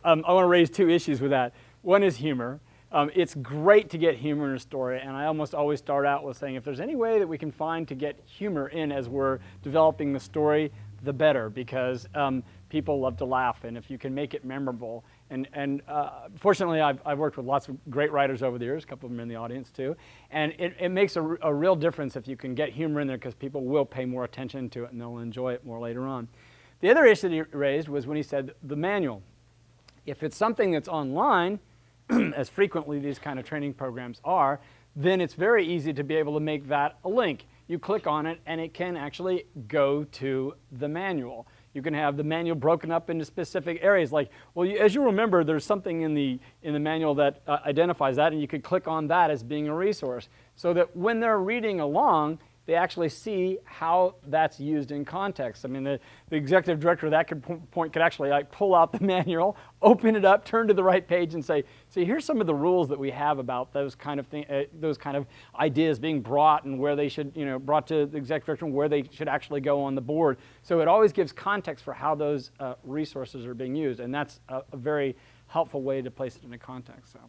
I want to raise two issues with that. One is humor. It's great to get humor in a story, and I almost always start out with saying if there's any way that we can find to get humor in as we're developing the story, the better, because people love to laugh, and if you can make it memorable. And fortunately, I've worked with lots of great writers over the years, a couple of them in the audience too, and it makes a real difference if you can get humor in there, because people will pay more attention to it and they'll enjoy it more later on. The other issue that he raised was when he said the manual. If it's something that's online, as frequently these kind of training programs are, then it's very easy to be able to make that a link. You click on it and it can actually go to the manual. You can have the manual broken up into specific areas, like, well, as you remember, there's something in the manual that identifies that, and you could click on that as being a resource, so that when they're reading along, they actually see how that's used in context. I mean, the executive director of that point could actually like pull out the manual, open it up, turn to the right page, and say, "See, here's some of the rules that we have about those kind of those kind of ideas being brought, and where they should, brought to the executive director, and where they should actually go on the board." So it always gives context for how those resources are being used, and that's a very helpful way to place it in a context. So.